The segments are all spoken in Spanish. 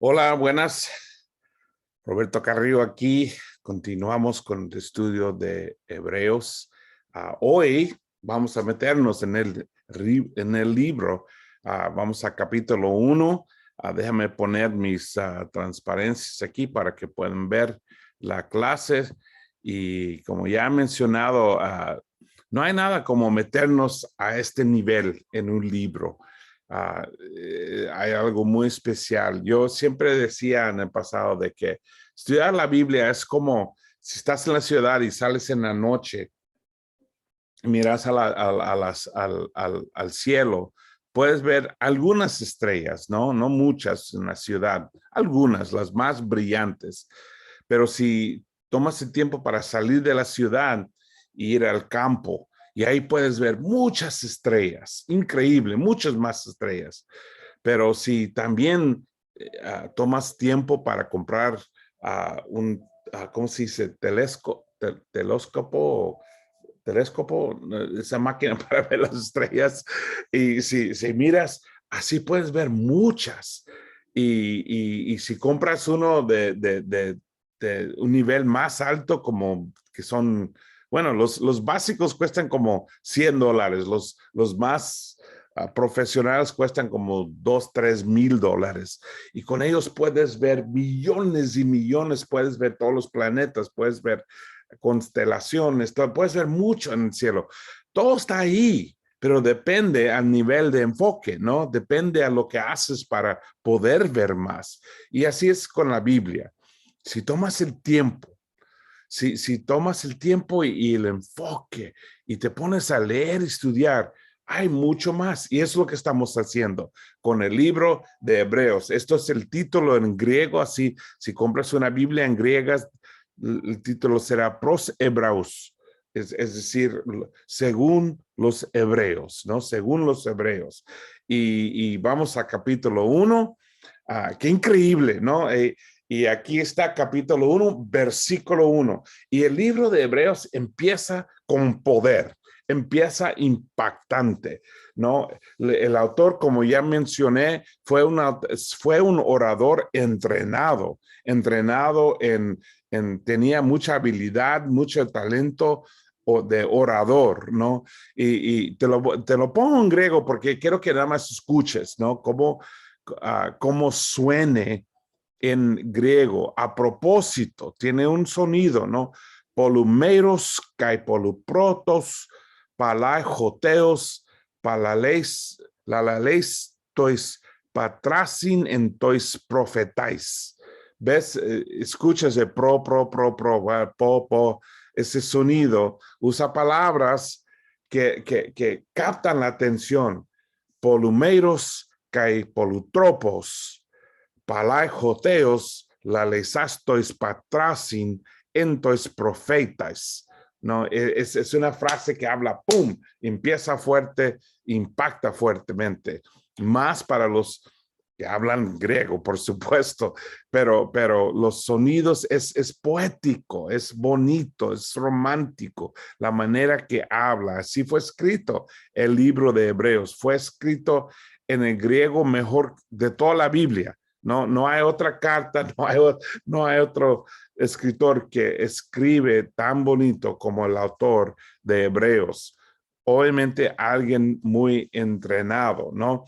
Hola, buenas. Roberto Carrillo aquí. Continuamos con el estudio de Hebreos. Hoy vamos a meternos en el libro. Vamos a capítulo 1. Déjame poner mis transparencias aquí para que puedan ver la clase. Y como ya he mencionado, no hay nada como meternos a este nivel en un libro. Hay algo muy especial. Yo siempre decía en el pasado de que estudiar la Biblia es como si estás en la ciudad y sales en la noche, miras al cielo, puedes ver algunas estrellas, ¿no? No muchas en la ciudad, algunas, las más brillantes. Pero si tomas el tiempo para salir de la ciudad e ir al campo, y ahí puedes ver muchas estrellas, increíble, muchas más estrellas. Pero si también tomas tiempo para comprar ¿cómo se dice? Telescopo, esa máquina para ver las estrellas. Y si miras, así puedes ver muchas. Y si compras uno de un nivel más alto, como que son, bueno, los básicos cuestan como $100, los más profesionales cuestan como 2, 3 mil dólares. Y con ellos puedes ver millones y millones, puedes ver todos los planetas, puedes ver constelaciones, puedes ver mucho en el cielo. Todo está ahí, pero depende al nivel de enfoque, ¿no? Depende a lo que haces para poder ver más. Y así es con la Biblia. Si tomas el tiempo, si tomas el tiempo y el enfoque y te pones a leer y estudiar, hay mucho más. Y es lo que estamos haciendo con el libro de Hebreos. Esto es el título en griego, así si compras una Biblia en griega, el título será Pros Hebreos, es decir, según los hebreos, ¿no? Según los hebreos. Y vamos a capítulo 1. Qué increíble, ¿no? Y aquí está capítulo 1, versículo 1. Y el libro de Hebreos empieza con poder, empieza impactante, ¿no? El autor, como ya mencioné, fue un orador entrenado tenía mucha habilidad, mucho talento de orador, ¿no? Y te lo pongo en griego porque quiero que nada más escuches, ¿no? Cómo suene en griego. A propósito, tiene un sonido, ¿no? Polumeros, kai poluprotos, palaijoteos, palaleis, lalaleis, tois patrasin en tois profetais. ¿Ves? Escuchas de po, ese sonido. Usa palabras que captan la atención. Polumeros, kai polutropos, palaijoteos, la lesastois patrasin, entois profetas. No, es una frase que habla, ¡pum!, empieza fuerte, impacta fuertemente. Más para los que hablan griego, por supuesto, pero los sonidos es poético, es bonito, es romántico, la manera que habla. Así fue escrito el libro de Hebreos, fue escrito en el griego mejor de toda la Biblia. No hay otra carta, no hay otro escritor que escribe tan bonito como el autor de Hebreos. Obviamente alguien muy entrenado, ¿no?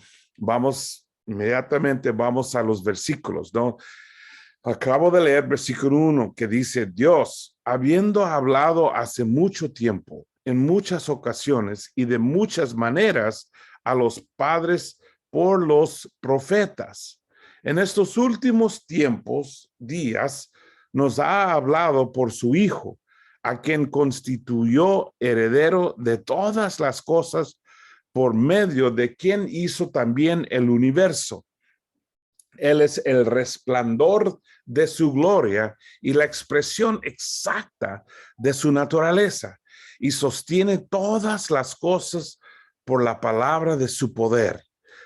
Inmediatamente vamos a los versículos, ¿no? Acabo de leer versículo 1 que dice: Dios, habiendo hablado hace mucho tiempo, en muchas ocasiones y de muchas maneras a los padres por los profetas, en estos últimos días, nos ha hablado por su Hijo, a quien constituyó heredero de todas las cosas, por medio de quien hizo también el universo. Él es el resplandor de su gloria y la expresión exacta de su naturaleza, y sostiene todas las cosas por la palabra de su poder.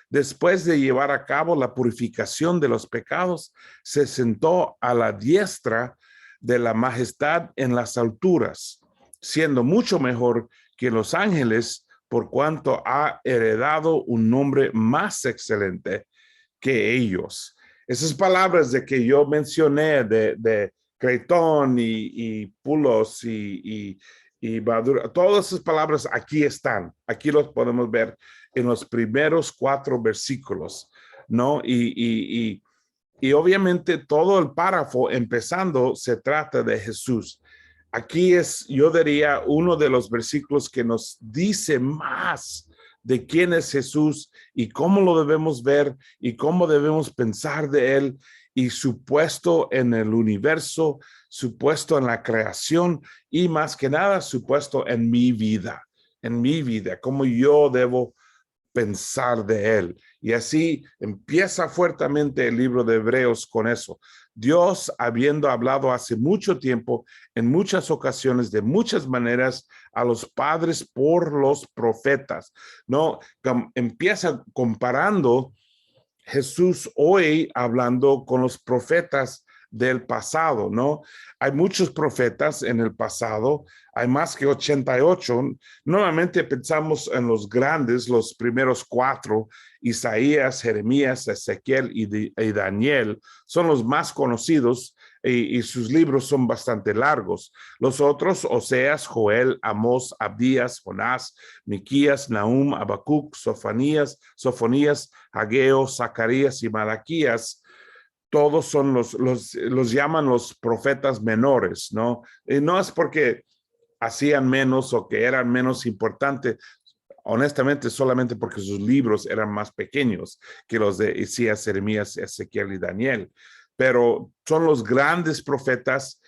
Después de llevar a cabo la purificación de los pecados, se sentó a la diestra de la majestad en las alturas, siendo mucho mejor que los ángeles, por cuanto ha heredado un nombre más excelente que ellos. Esas palabras de que yo mencioné de Cretón y Pulos y Badura, todas esas palabras aquí están. Aquí los podemos ver en los primeros 4 versículos, ¿no? Y obviamente todo el párrafo empezando se trata de Jesús. Aquí es, yo diría, uno de los versículos que nos dice más de quién es Jesús y cómo lo debemos ver y cómo debemos pensar de él y su puesto en el universo, su puesto en la creación y más que nada su puesto en mi vida, cómo yo debo pensar de él. Y así empieza fuertemente el libro de Hebreos con eso. Dios, habiendo hablado hace mucho tiempo, en muchas ocasiones, de muchas maneras, a los padres por los profetas, ¿no? Empieza comparando Jesús hoy hablando con los profetas del pasado, ¿no? Hay muchos profetas en el pasado, hay más que 88. Normalmente pensamos en los grandes, los primeros 4, Isaías, Jeremías, Ezequiel y Daniel, son los más conocidos y sus libros son bastante largos. Los otros, Oseas, Joel, Amós, Abdías, Jonás, Miquías, Nahum, Habacuc, Sofonías, Ageo, Zacarías y Malaquías, todos son los llaman los profetas menores, ¿no? Y no es porque hacían menos o que eran menos importantes, honestamente, solamente porque sus libros eran más pequeños que los de Isaías, Jeremías, Ezequiel y Daniel. Pero son los grandes profetas.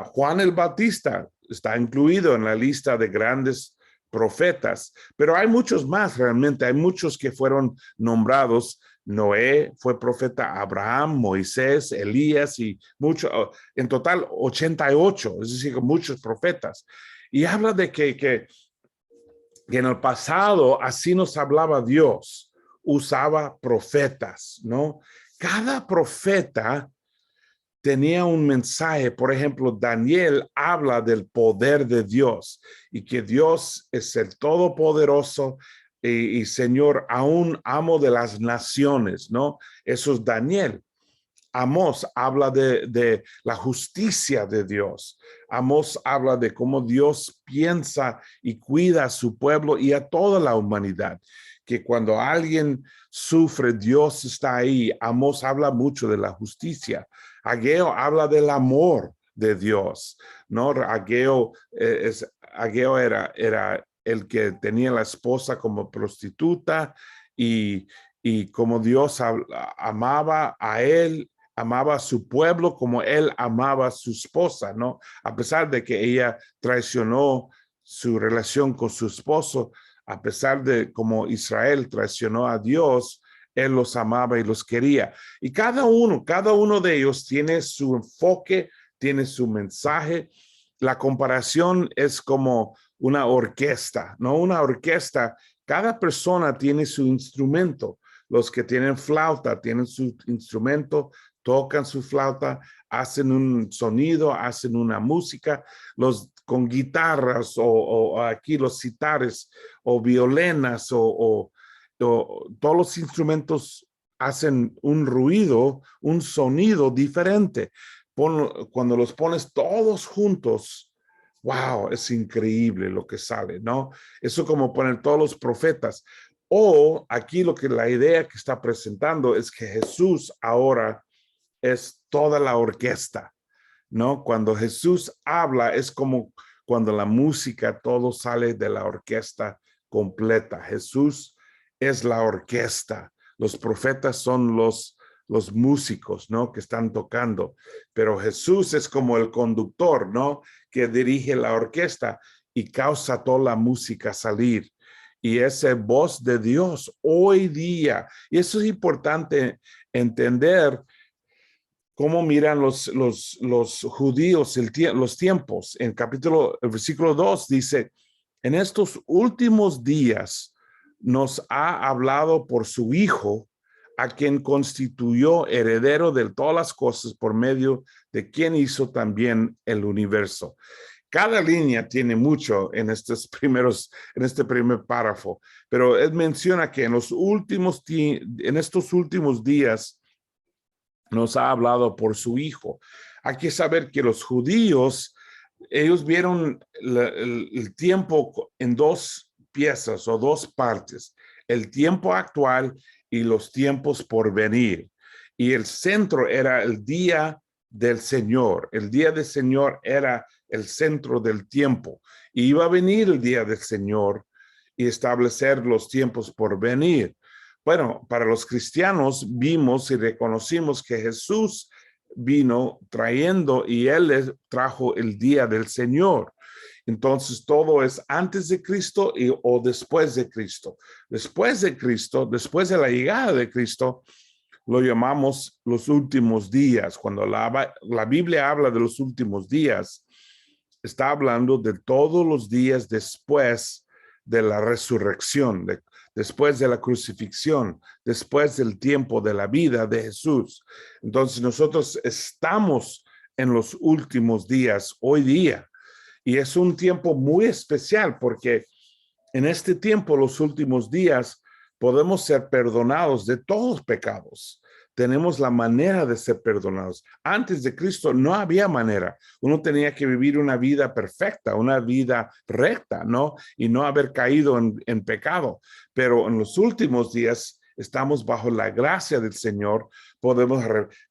Juan el Bautista está incluido en la lista de grandes profetas, pero hay muchos más realmente, hay muchos que fueron nombrados. Noé fue profeta, Abraham, Moisés, Elías y muchos, en total 88, es decir, muchos profetas. Y habla de que en el pasado así nos hablaba Dios, usaba profetas, ¿no? Cada profeta tenía un mensaje. Por ejemplo, Daniel habla del poder de Dios y que Dios es el Todopoderoso y Señor, aún amo de las naciones, ¿no? Eso es Daniel. Amós habla de la justicia de Dios. Amós habla de cómo Dios piensa y cuida a su pueblo y a toda la humanidad. Que cuando alguien sufre, Dios está ahí. Amós habla mucho de la justicia. Ageo habla del amor de Dios, ¿no? Ageo era el que tenía la esposa como prostituta y como Dios amaba a él, amaba a su pueblo como él amaba a su esposa, ¿no? A pesar de que ella traicionó su relación con su esposo, a pesar de como Israel traicionó a Dios, él los amaba y los quería. Y cada uno de ellos tiene su enfoque, tiene su mensaje. La comparación es como una orquesta, ¿no? Una orquesta, cada persona tiene su instrumento. Los que tienen flauta tienen su instrumento, tocan su flauta, hacen un sonido, hacen una música. Los con guitarras o aquí los citares o violenas o todos los instrumentos hacen un ruido, un sonido diferente. Cuando los pones todos juntos, wow, es increíble lo que sale, ¿no? Eso como poner todos los profetas. O aquí la idea que está presentando es que Jesús ahora es toda la orquesta, ¿no? Cuando Jesús habla es como cuando la música, todo sale de la orquesta completa. Jesús es la orquesta. Los profetas son los músicos, ¿no? Que están tocando. Pero Jesús es como el conductor, ¿no? Que dirige la orquesta y causa toda la música salir. Y esa voz de Dios hoy día. Y eso es importante entender cómo miran los judíos los tiempos. En el versículo 2 dice, en estos últimos días nos ha hablado por su Hijo, a quien constituyó heredero de todas las cosas por medio de quien hizo también el universo. Cada línea tiene mucho en en este primer párrafo, pero él menciona que en estos últimos días nos ha hablado por su Hijo. Hay que saber que los judíos, ellos vieron el tiempo en dos piezas o dos partes, el tiempo actual y los tiempos por venir. Y el centro era el día del Señor. El día del Señor era el centro del tiempo. Y iba a venir el día del Señor y establecer los tiempos por venir. Bueno, para los cristianos vimos y reconocimos que Jesús vino trayendo y Él les trajo el día del Señor. Entonces todo es antes de Cristo o después de Cristo. Después de Cristo, después de la llegada de Cristo, lo llamamos los últimos días. Cuando la Biblia habla de los últimos días, está hablando de todos los días después de la resurrección, después de la crucifixión, después del tiempo de la vida de Jesús. Entonces nosotros estamos en los últimos días hoy día y es un tiempo muy especial porque en este tiempo, los últimos días, podemos ser perdonados de todos los pecados. Tenemos la manera de ser perdonados. Antes de Cristo no había manera. Uno tenía que vivir una vida perfecta, una vida recta, ¿no? Y no haber caído en pecado. Pero en los últimos días estamos bajo la gracia del Señor. Podemos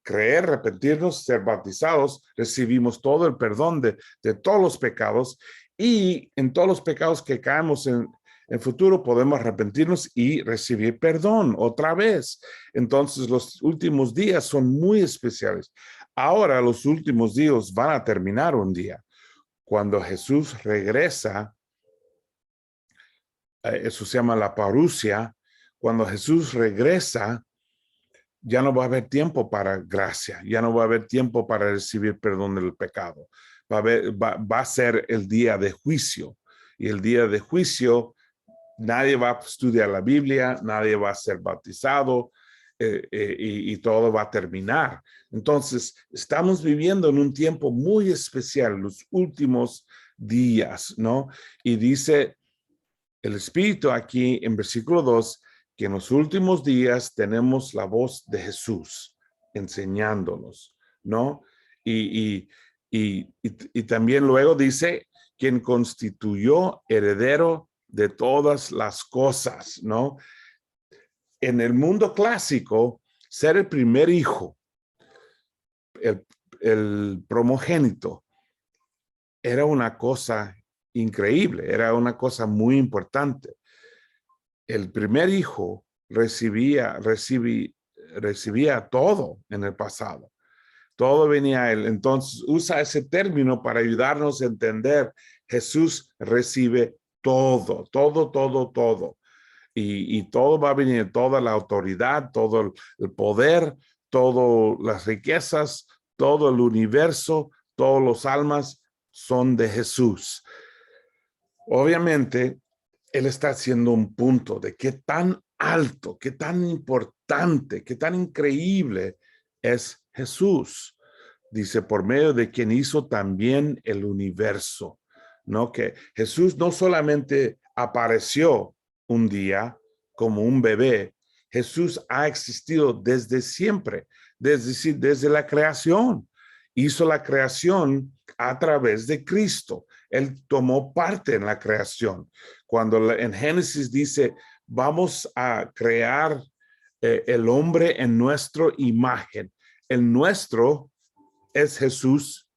creer, arrepentirnos, ser bautizados. Recibimos todo el perdón de todos los pecados. Y en todos los pecados que caemos en futuro podemos arrepentirnos y recibir perdón otra vez. Entonces los últimos días son muy especiales. Ahora los últimos días van a terminar un día. Cuando Jesús regresa, eso se llama la parusia. Cuando Jesús regresa, ya no va a haber tiempo para gracia, ya no va a haber tiempo para recibir perdón del pecado. Va a ser el día de juicio. Y el día de juicio, nadie va a estudiar la Biblia, nadie va a ser bautizado y todo va a terminar. Entonces, estamos viviendo en un tiempo muy especial, los últimos días, ¿no? Y dice el Espíritu aquí en versículo 2, que en los últimos días tenemos la voz de Jesús enseñándonos, ¿no? Y también luego dice, quien constituyó heredero de todas las cosas, ¿no? En el mundo clásico, ser el primer hijo, el primogénito, era una cosa increíble, era una cosa muy importante. El primer hijo recibía todo en el pasado. Todo venía a él. Entonces usa ese término para ayudarnos a entender. Jesús recibe todo, todo, todo, todo. Y todo va a venir, toda la autoridad, todo el poder, todas las riquezas, todo el universo, todos los almas son de Jesús. Obviamente, él está haciendo un punto de qué tan alto, qué tan importante, qué tan increíble es Jesús. Dice, por medio de quien hizo también el universo, ¿no? Que Jesús no solamente apareció un día como un bebé, Jesús ha existido desde siempre, desde la creación. Hizo la creación a través de Cristo. Él tomó parte en la creación. Cuando en Génesis dice, vamos a crear el hombre en nuestra imagen. El nuestro es Jesús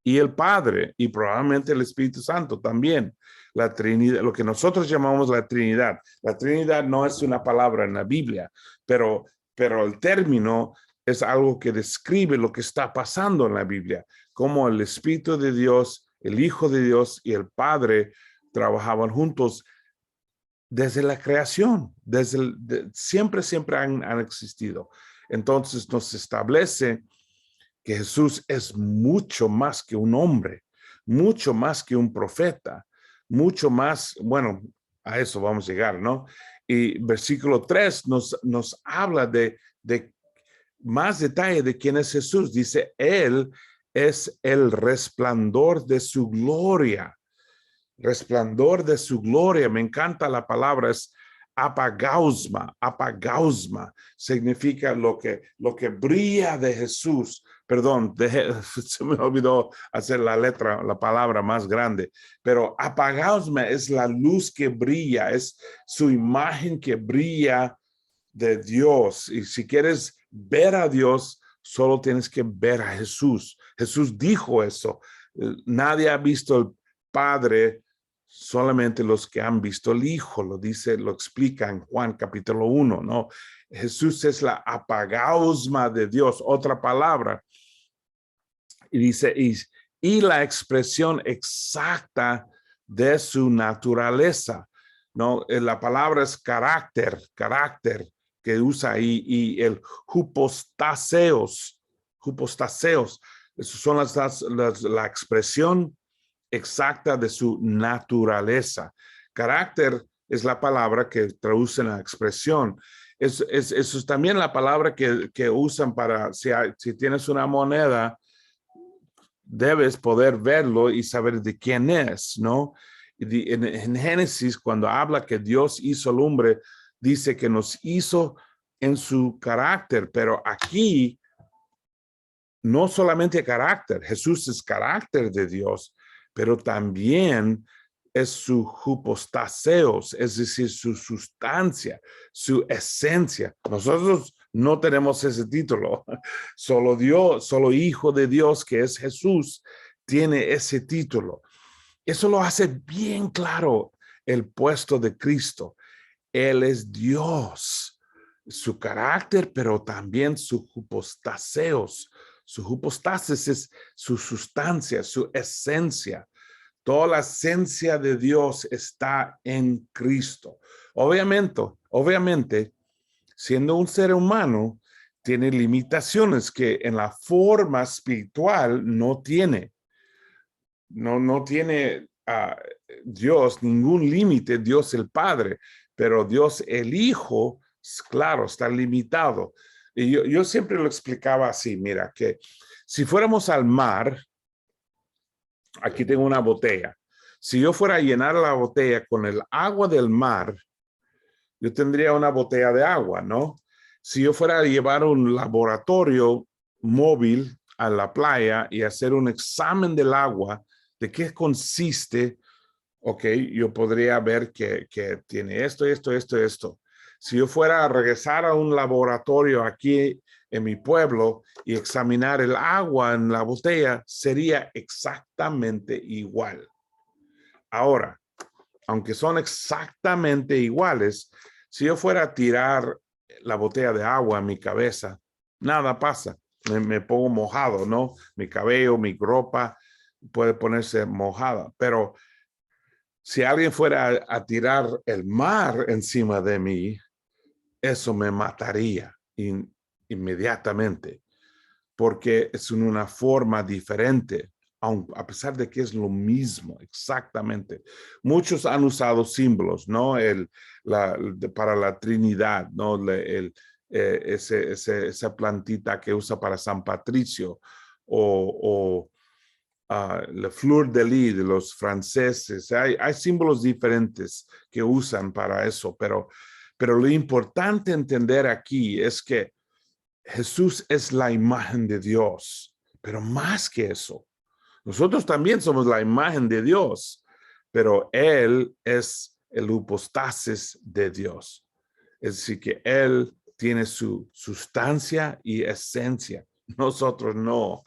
y el Padre y probablemente el Espíritu Santo también. La Trinidad, lo que nosotros llamamos la Trinidad. La Trinidad no es una palabra en la Biblia, pero el término es algo que describe lo que está pasando en la Biblia, cómo el Espíritu de Dios, el Hijo de Dios y el Padre trabajaban juntos desde la creación, siempre han existido. Entonces nos establece que Jesús es mucho más que un hombre, mucho más que un profeta, mucho más, bueno, a eso vamos a llegar, ¿no? Y versículo 3 nos habla de más detalle de quién es Jesús. Dice, Él es el resplandor de su gloria. Resplandor de su gloria. Me encanta la palabra, es apagausma significa lo que brilla de Jesús. Perdón, se me olvidó hacer la palabra más grande, pero apagausma es la luz que brilla, es su imagen que brilla de Dios. Y si quieres ver a Dios, solo tienes que ver a Jesús. Jesús dijo eso. Nadie ha visto el Padre, solamente los que han visto el Hijo. Lo dice, lo explica en Juan capítulo 1, ¿no? Jesús es la apagausma de Dios, otra palabra. Y dice, y la expresión exacta de su naturaleza, ¿no? La palabra es carácter que usa ahí, y el hypostaseos, esos son la expresión exacta de su naturaleza. Carácter es la palabra que traduce la expresión. Eso es también la palabra que usan para, si tienes una moneda, debes poder verlo y saber de quién es, ¿no? En Génesis, cuando habla que Dios hizo al hombre, dice que nos hizo en su carácter, pero aquí no solamente carácter, Jesús es carácter de Dios, pero también es su hypostaseos, es decir, su sustancia, su esencia. Nosotros no tenemos ese título. Solo Dios, solo Hijo de Dios, que es Jesús, tiene ese título. Eso lo hace bien claro el puesto de Cristo. Él es Dios, su carácter, pero también su hypostaseos. Su hypostasis es su sustancia, su esencia. Toda la esencia de Dios está en Cristo. Obviamente, siendo un ser humano, tiene limitaciones que en la forma espiritual no tiene. No tiene Dios ningún límite, Dios el Padre, pero Dios el Hijo, claro, está limitado. Y yo siempre lo explicaba así, mira, que si fuéramos al mar, aquí tengo una botella. Si yo fuera a llenar la botella con el agua del mar, yo tendría una botella de agua, ¿no? Si yo fuera a llevar un laboratorio móvil a la playa y hacer un examen del agua, ¿de qué consiste? Ok, yo podría ver que tiene esto. Si yo fuera a regresar a un laboratorio aquí en mi pueblo y examinar el agua en la botella, sería exactamente igual. Ahora, aunque son exactamente iguales, si yo fuera a tirar la botella de agua a mi cabeza, nada pasa. Me pongo mojado, ¿no? Mi cabello, mi ropa puede ponerse mojada, pero si alguien fuera a tirar el mar encima de mí, eso me mataría inmediatamente, porque es en una forma diferente, a pesar de que es lo mismo, exactamente. Muchos han usado símbolos, ¿no? Para la Trinidad, ¿no? Esa plantita que usa para San Patricio, o la fleur de lis de los franceses. Hay símbolos diferentes que usan para eso, pero lo importante entender aquí es que Jesús es la imagen de Dios, pero más que eso, nosotros también somos la imagen de Dios, pero Él es el hipostasis de Dios. Es decir, que Él tiene su sustancia y esencia, nosotros no.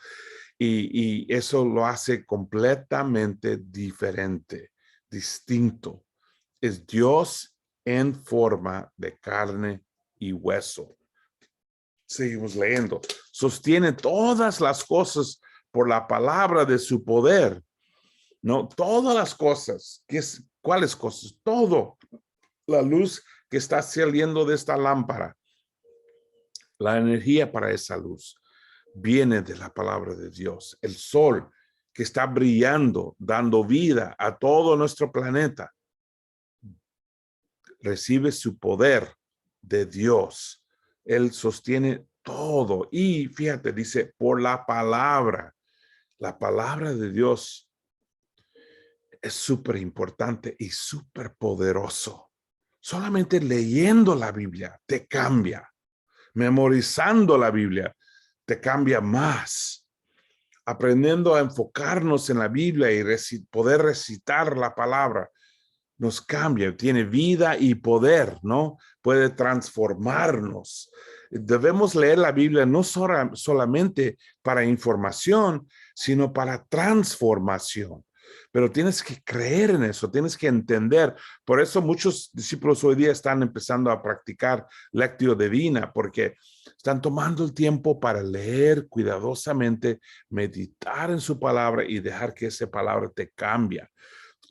Y eso lo hace completamente diferente, distinto. Es Dios en forma de carne y hueso. Seguimos leyendo. Sostiene todas las cosas por la palabra de su poder. No, todas las cosas. ¿Cuáles cosas? Todo. La luz que está saliendo de esta lámpara. La energía para esa luz viene de la palabra de Dios. El sol que está brillando, dando vida a todo nuestro planeta, recibe su poder de Dios. Él sostiene todo. Y fíjate, dice, por la palabra de Dios es súper importante y súper poderoso. Solamente leyendo la Biblia te cambia. Memorizando la Biblia te cambia más. Aprendiendo a enfocarnos en la Biblia y poder recitar la palabra nos cambia, tiene vida y poder, ¿no? Puede transformarnos. Debemos leer la Biblia no solamente para información, sino para transformación. Pero tienes que creer en eso, tienes que entender. Por eso muchos discípulos hoy día están empezando a practicar lectio divina, porque están tomando el tiempo para leer cuidadosamente, meditar en su palabra y dejar que esa palabra te cambie.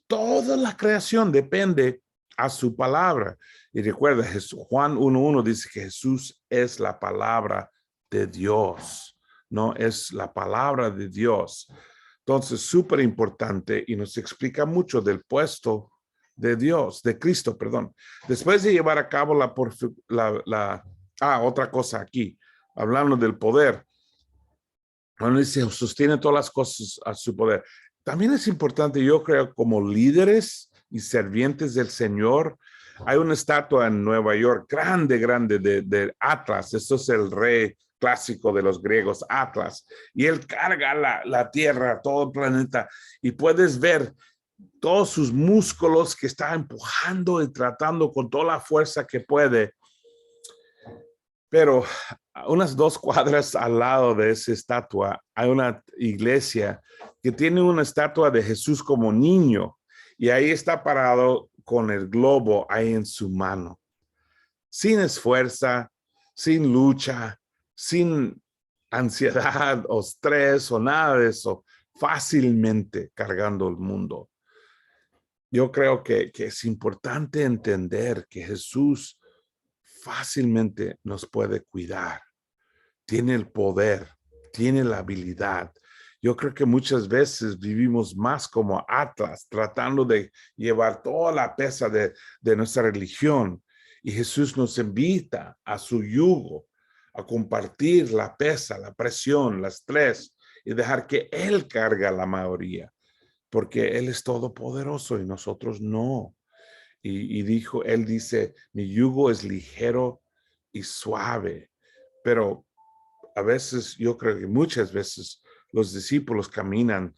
Toda la creación depende a su palabra. Y recuerda, Juan 1:1 dice que Jesús es la palabra de Dios, no es la palabra de Dios. Entonces, súper importante y nos explica mucho del puesto de Dios, de Cristo, perdón. Después de llevar a cabo otra cosa aquí, hablando del poder. Bueno, dice, sostiene todas las cosas a su poder. También es importante, yo creo, como líderes y servientes del Señor, hay una estatua en Nueva York, grande, grande, de Atlas. Esto es el rey clásico de los griegos, Atlas. Y él carga la tierra, todo el planeta, y puedes ver todos sus músculos que está empujando y tratando con toda la fuerza que puede. Pero unas 2 cuadras al lado de esa estatua hay una iglesia que tiene una estatua de Jesús como niño y ahí está parado con el globo ahí en su mano, sin esfuerzo, sin lucha, sin ansiedad o estrés o nada de eso, fácilmente cargando el mundo. Yo creo que es importante entender que Jesús fácilmente nos puede cuidar. Tiene el poder, tiene la habilidad. Yo creo que muchas veces vivimos más como Atlas, tratando de llevar toda la pesa de nuestra religión. Y Jesús nos invita a su yugo, a compartir la pesa, la presión, el estrés y dejar que Él cargue la mayoría, porque Él es todopoderoso y nosotros no. Y él dice, mi yugo es ligero y suave, pero a veces, yo creo que muchas veces los discípulos caminan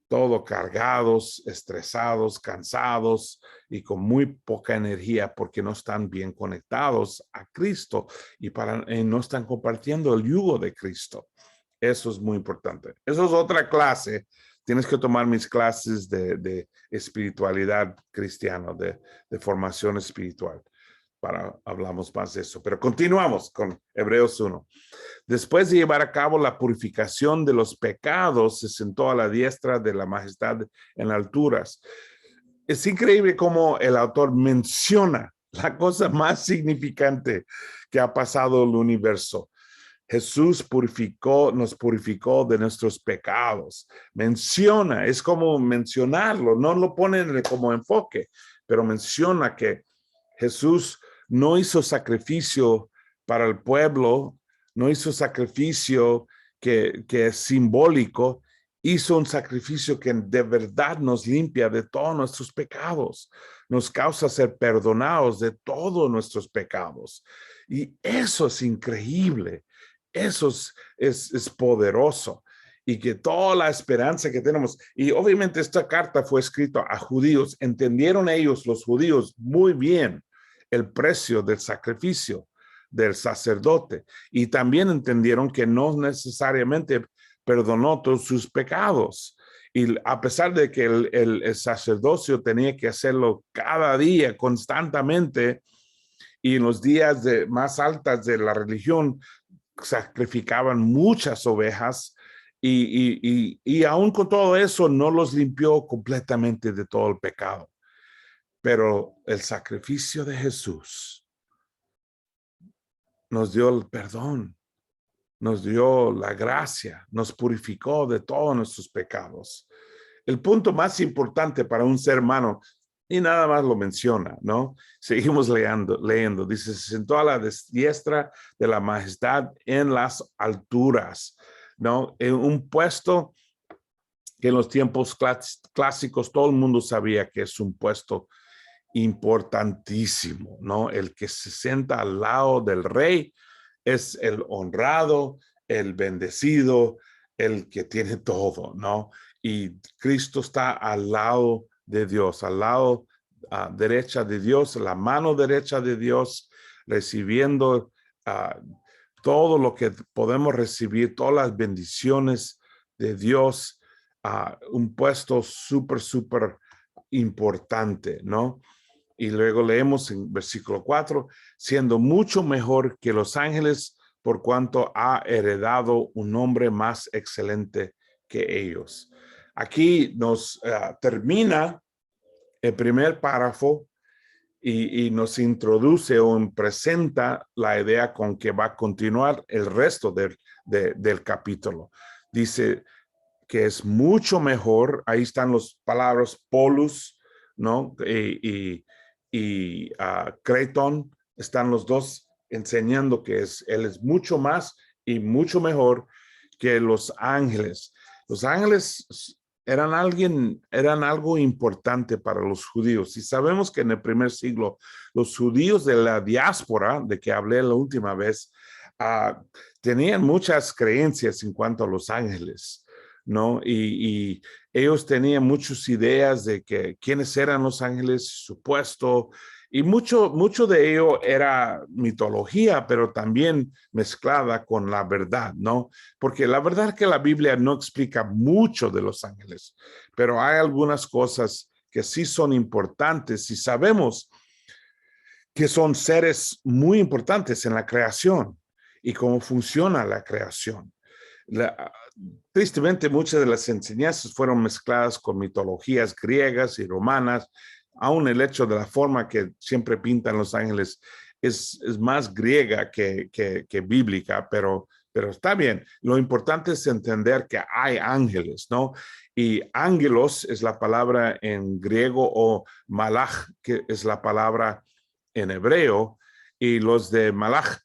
todo cargados, estresados, cansados y con muy poca energía porque no están bien conectados a Cristo y no están compartiendo el yugo de Cristo. Eso es muy importante. Eso es otra clase. Tienes que tomar mis clases de espiritualidad cristiana, de formación espiritual. Hablamos más de eso. Pero continuamos con Hebreos 1. Después de llevar a cabo la purificación de los pecados, se sentó a la diestra de la majestad en alturas. Es increíble cómo el autor menciona la cosa más significante que ha pasado en el universo. Jesús nos purificó de nuestros pecados. Menciona, es como mencionarlo, no lo ponen como enfoque, pero menciona que Jesús no hizo sacrificio para el pueblo, no hizo sacrificio que es simbólico, hizo un sacrificio que de verdad nos limpia de todos nuestros pecados, nos causa ser perdonados de todos nuestros pecados. Y eso es increíble, eso es poderoso. Y que toda la esperanza que tenemos, y obviamente esta carta fue escrita a judíos, entendieron ellos, los judíos, muy bien el precio del sacrificio del sacerdote y también entendieron que no necesariamente perdonó todos sus pecados. Y a pesar de que el sacerdocio tenía que hacerlo cada día, constantemente, y en los días más altos de la religión sacrificaban muchas ovejas, y aún con todo eso no los limpió completamente de todo el pecado. Pero el sacrificio de Jesús nos dio el perdón, nos dio la gracia, nos purificó de todos nuestros pecados. El punto más importante para un ser humano, y nada más lo menciona, ¿no? Seguimos leyendo. Dice, se sentó a la diestra de la majestad en las alturas, ¿no? En un puesto que en los tiempos clásicos todo el mundo sabía que es un puesto importantísimo, ¿no? El que se sienta al lado del rey es el honrado, el bendecido, el que tiene todo, ¿no? Y Cristo está al lado de Dios, al lado derecha de Dios, la mano derecha de Dios, recibiendo todo lo que podemos recibir, todas las bendiciones de Dios, un puesto súper importante, ¿no? Y luego leemos en versículo 4, siendo mucho mejor que los ángeles, por cuanto ha heredado un nombre más excelente que ellos. Aquí nos termina el primer párrafo y nos introduce o presenta la idea con que va a continuar el resto del capítulo. Dice que es mucho mejor, ahí están las palabras polus, ¿no? Y Creton, están los dos enseñando que él es mucho más y mucho mejor que los ángeles. Los ángeles eran algo importante para los judíos. Y sabemos que en el primer siglo, los judíos de la diáspora, de que hablé la última vez, tenían muchas creencias en cuanto a los ángeles, ¿no? Y ellos tenían muchas ideas de que quiénes eran los ángeles, su puesto, y mucho de ello era mitología, pero también mezclada con la verdad, ¿no? Porque la verdad es que la Biblia no explica mucho de los ángeles, pero hay algunas cosas que sí son importantes y sabemos que son seres muy importantes en la creación y cómo funciona la creación. Tristemente, muchas de las enseñanzas fueron mezcladas con mitologías griegas y romanas. Aún el hecho de la forma que siempre pintan los ángeles es más griega que bíblica, pero está bien. Lo importante es entender que hay ángeles, ¿no? Y ángelos es la palabra en griego, o malach, que es la palabra en hebreo, y los de malach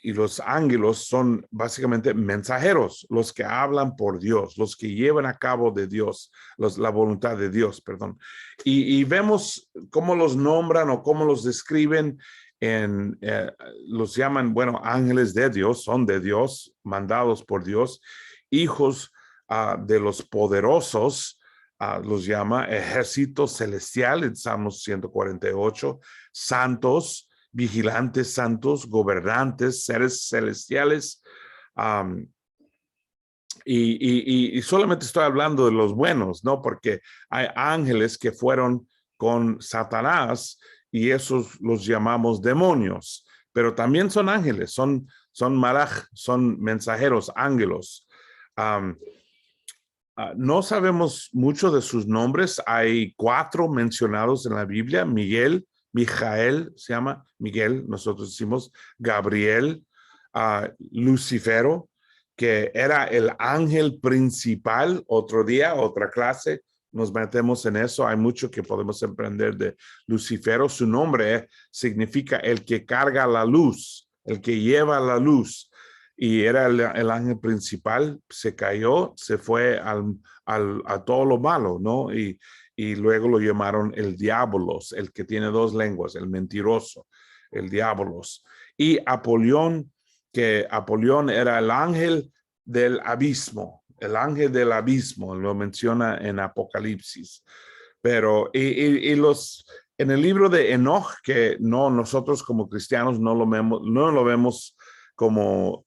y los ángelos son básicamente mensajeros, los que hablan por Dios, los que llevan a cabo de Dios, la voluntad de Dios, perdón. Y vemos cómo los nombran o cómo los describen, los llaman, bueno, ángeles de Dios, son de Dios, mandados por Dios, hijos de los poderosos, los llama ejército celestial en Salmos 148, santos, vigilantes santos, gobernantes, seres celestiales. Y solamente estoy hablando de los buenos, ¿no? Porque hay ángeles que fueron con Satanás y esos los llamamos demonios, pero también son ángeles, son malach, son mensajeros, ángelos. No sabemos mucho de sus nombres. Hay 4 mencionados en la Biblia: Miguel, Mijael, se llama Miguel, nosotros decimos Gabriel, Lucifero, que era el ángel principal. Otro día, otra clase, nos metemos en eso. Hay mucho que podemos aprender de Lucifero. Su nombre significa el que carga la luz, el que lleva la luz. Y era el ángel principal, se cayó, se fue a todo lo malo, ¿no? Y luego lo llamaron el diabolos, el que tiene 2 lenguas, el mentiroso, el diabolos. Y Apolión, que Apolión era el ángel del abismo, lo menciona en Apocalipsis. Pero, en el libro de Enoch, que nosotros como cristianos no lo vemos como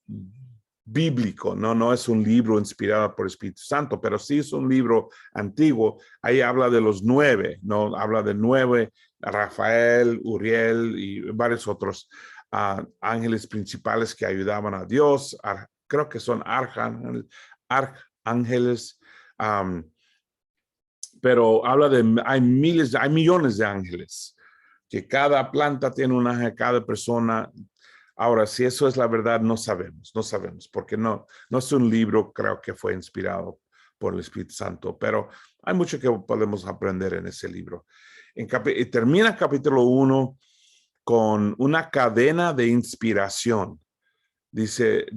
bíblico, no es un libro inspirado por el Espíritu Santo, pero sí es un libro antiguo. Ahí habla de los 9, ¿no? Habla de 9, Rafael, Uriel y varios otros ángeles principales que ayudaban a Dios. Creo que son arcángeles, pero habla hay millones de ángeles, que cada planta tiene un ángel, cada persona. Ahora, si eso es la verdad, no sabemos, porque no es un libro, creo que fue inspirado por el Espíritu Santo, pero hay mucho que podemos aprender en ese libro. Termina capítulo 1 con una cadena de inspiración. Dice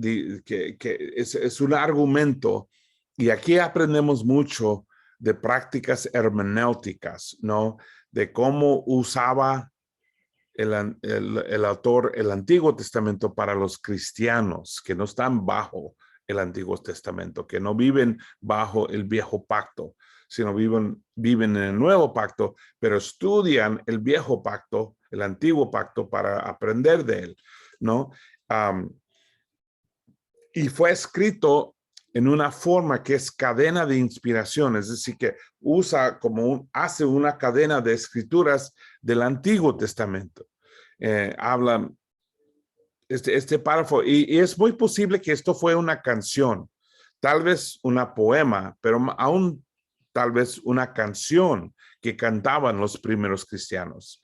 que es un argumento, y aquí aprendemos mucho de prácticas hermenéuticas, ¿no? De cómo usaba el autor el Antiguo Testamento para los cristianos que no están bajo el Antiguo Testamento, que no viven bajo el viejo pacto, sino viven en el nuevo pacto, pero estudian el viejo pacto, el antiguo pacto, para aprender de él, ¿no? Y fue escrito en una forma que es cadena de inspiración, es decir, que hace una cadena de escrituras del Antiguo Testamento. Habla este párrafo, y es muy posible que esto fue una canción, tal vez una poema, pero aún tal vez una canción que cantaban los primeros cristianos.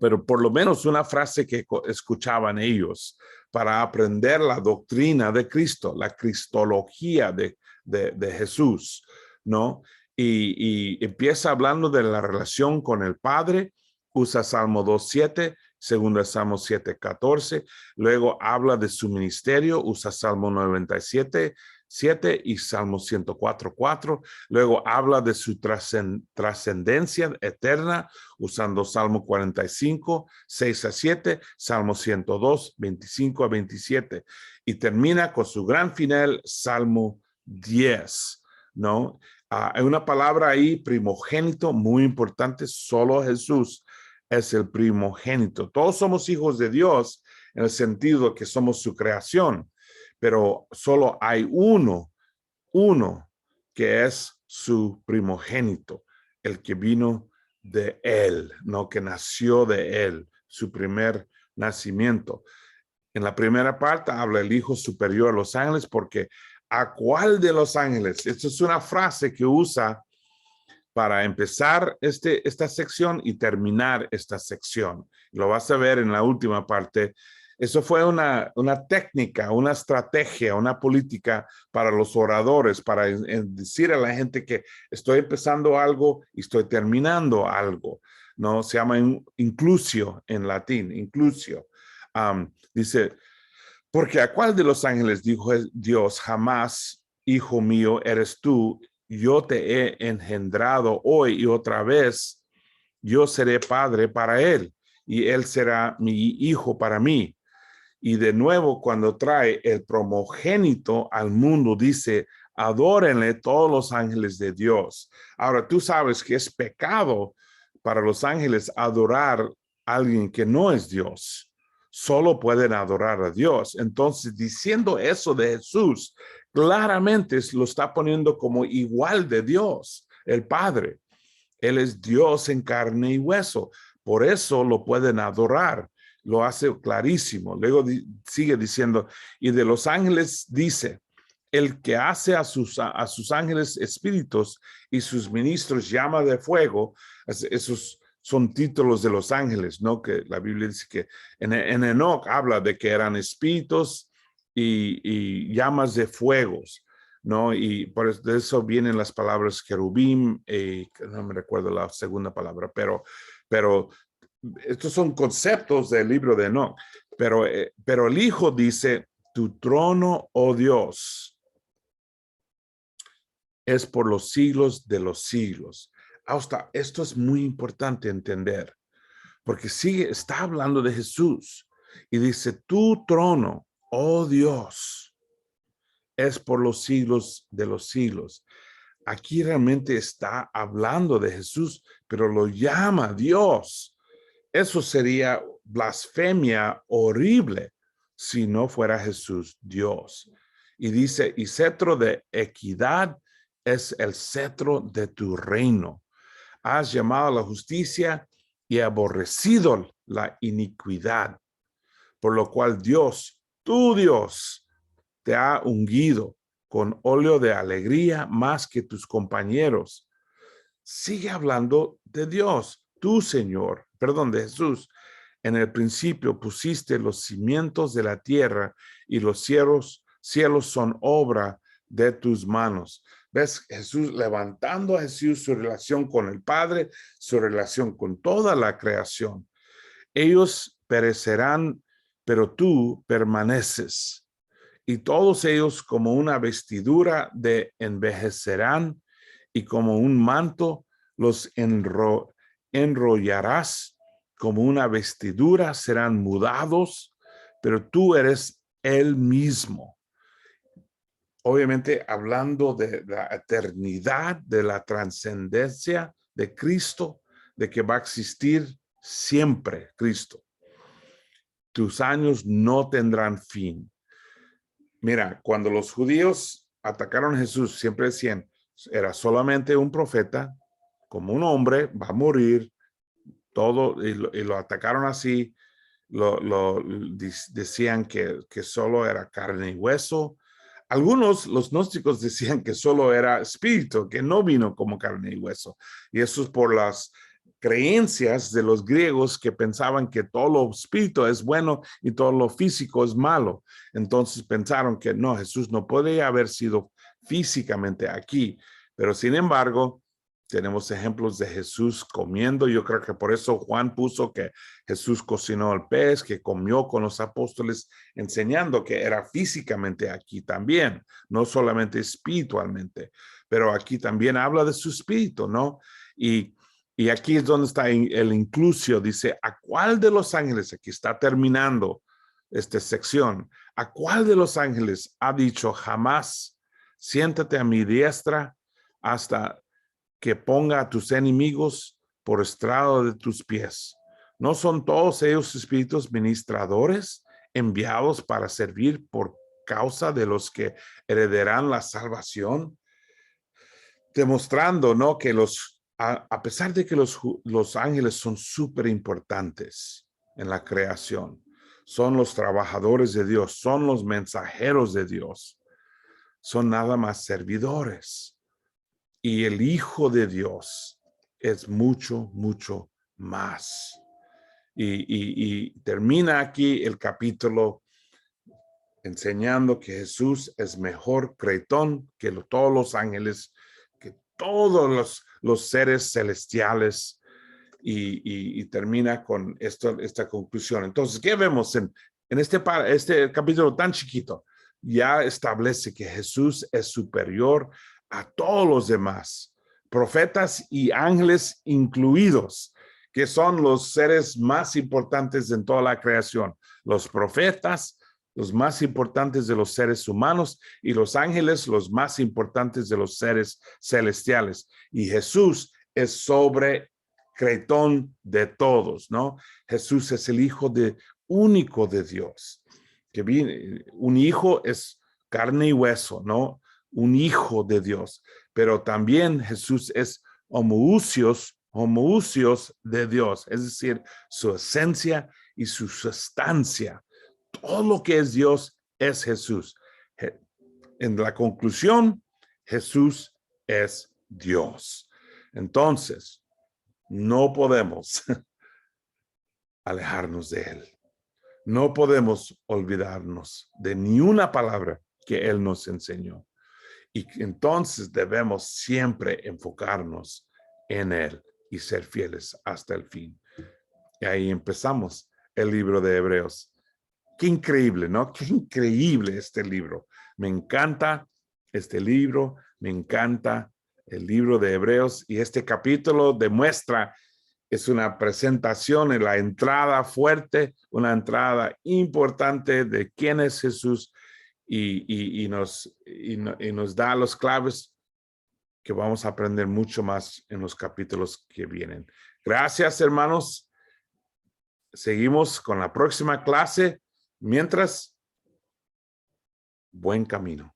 Pero por lo menos una frase que escuchaban ellos para aprender la doctrina de Cristo, la cristología de Jesús, ¿no? Y empieza hablando de la relación con el Padre, usa Salmo 2:7, segundo Salmo 7:14, luego habla de su ministerio, usa Salmo 97:7 y Salmo 104:4, luego habla de su trascendencia eterna, usando Salmo 45, 6-7, Salmo 102, 25-27, y termina con su gran final, Salmo 10, ¿no? Hay una palabra ahí, primogénito, muy importante. Solo Jesús es el primogénito. Todos somos hijos de Dios en el sentido que somos su creación, pero solo hay uno que es su primogénito, el que vino de él, no, que nació de él, su primer nacimiento. En la primera parte habla el Hijo superior a los ángeles, porque ¿a cuál de los ángeles? Esta es una frase que usa para empezar esta sección y terminar esta sección. Lo vas a ver en la última parte. Eso fue una técnica, una estrategia, una política para los oradores, para decir a la gente que estoy empezando algo y estoy terminando algo, ¿no? Se llama inclusio en latín, inclusio. Dice, porque ¿a cuál de los ángeles dijo Dios jamás, hijo mío, eres tú? Yo te he engendrado hoy y otra vez, yo seré padre para él y él será mi hijo para mí. Y de nuevo, cuando trae el primogénito al mundo, dice, adórenle todos los ángeles de Dios. Ahora, tú sabes que es pecado para los ángeles adorar a alguien que no es Dios. Solo pueden adorar a Dios. Entonces, diciendo eso de Jesús, claramente lo está poniendo como igual de Dios, el Padre. Él es Dios en carne y hueso. Por eso lo pueden adorar. Lo hace clarísimo. Luego sigue diciendo, y de los ángeles dice, el que hace a sus ángeles espíritus y sus ministros llama de fuego. Esos son títulos de los ángeles, ¿no? Que la Biblia dice que en Enoc habla de que eran espíritus y llamas de fuegos, ¿no? Y por eso vienen las palabras querubín, no me recuerdo la segunda palabra, pero estos son conceptos del libro de Enoc. Pero el Hijo dice, tu trono, oh Dios, es por los siglos de los siglos. Hasta esto es muy importante entender, porque está hablando de Jesús y dice, tu trono, oh Dios, es por los siglos de los siglos. Aquí realmente está hablando de Jesús, pero lo llama Dios. Eso sería blasfemia horrible si no fuera Jesús Dios. Y dice, y cetro de equidad es el cetro de tu reino. Has llamado a la justicia y aborrecido la iniquidad, por lo cual Dios, tu Dios, te ha ungido con óleo de alegría más que tus compañeros. Sigue hablando de Dios, tu Señor, perdón, de Jesús. En el principio pusiste los cimientos de la tierra y los cielos son obra de tus manos. ¿Ves? Jesús levantando a Jesús su relación con el Padre, su relación con toda la creación. Ellos perecerán, pero tú permaneces. y todos ellos como una vestidura de envejecerán, y como un manto los enrollarás, como una vestidura serán mudados, pero tú eres el mismo. Obviamente hablando de la eternidad, de la trascendencia de Cristo, de que va a existir siempre Cristo. Tus años no tendrán fin. Mira, cuando los judíos atacaron a Jesús, siempre decían, era solamente un profeta, como un hombre, va a morir, todo, y lo atacaron así, decían que solo era carne y hueso. Algunos, los gnósticos, decían que solo era espíritu, que no vino como carne y hueso. Y eso es por las creencias de los griegos que pensaban que todo lo espíritu es bueno y todo lo físico es malo. Entonces pensaron que no, Jesús no podía haber sido físicamente aquí. Pero sin embargo, tenemos ejemplos de Jesús comiendo. Yo creo que por eso Juan puso que Jesús cocinó el pez, que comió con los apóstoles, enseñando que era físicamente aquí también, no solamente espiritualmente, pero aquí también habla de su espíritu, ¿no? Y aquí es donde está el inclusio. Dice, ¿a cuál de los ángeles? Aquí está terminando esta sección. ¿A cuál de los ángeles ha dicho jamás, siéntate a mi diestra hasta que ponga a tus enemigos por estrado de tus pies? ¿No son todos ellos espíritus ministradores enviados para servir por causa de los que heredarán la salvación? Demostrando, ¿no?, que a pesar de que los ángeles son súper importantes en la creación, son los trabajadores de Dios, son los mensajeros de Dios, son nada más servidores. Y el Hijo de Dios es mucho, mucho más. Y termina aquí el capítulo enseñando que Jesús es mejor cretón que todos los ángeles, que todos los seres celestiales, y termina con esta conclusión. Entonces, ¿qué vemos en este capítulo tan chiquito? Ya establece que Jesús es superior a todos los demás, profetas y ángeles incluidos, que son los seres más importantes en toda la creación. Los profetas, los más importantes de los seres humanos, y los ángeles, los más importantes de los seres celestiales. Y Jesús es sobre cretón de todos, ¿no? Jesús es el Hijo único de Dios. Que viene, un hijo es carne y hueso, ¿no? Un hijo de Dios. Pero también Jesús es homoousios de Dios, es decir, su esencia y su sustancia. Todo lo que es Dios es Jesús. En la conclusión, Jesús es Dios. Entonces, no podemos alejarnos de Él. No podemos olvidarnos de ni una palabra que Él nos enseñó. Y entonces debemos siempre enfocarnos en Él y ser fieles hasta el fin. Y ahí empezamos el libro de Hebreos. Qué increíble, ¿no? Qué increíble este libro. Me encanta este libro, me encanta el libro de Hebreos, y este capítulo demuestra, es una presentación en la entrada fuerte, una entrada importante de quién es Jesús, y nos da los claves que vamos a aprender mucho más en los capítulos que vienen. Gracias, hermanos. Seguimos con la próxima clase. Mientras, buen camino.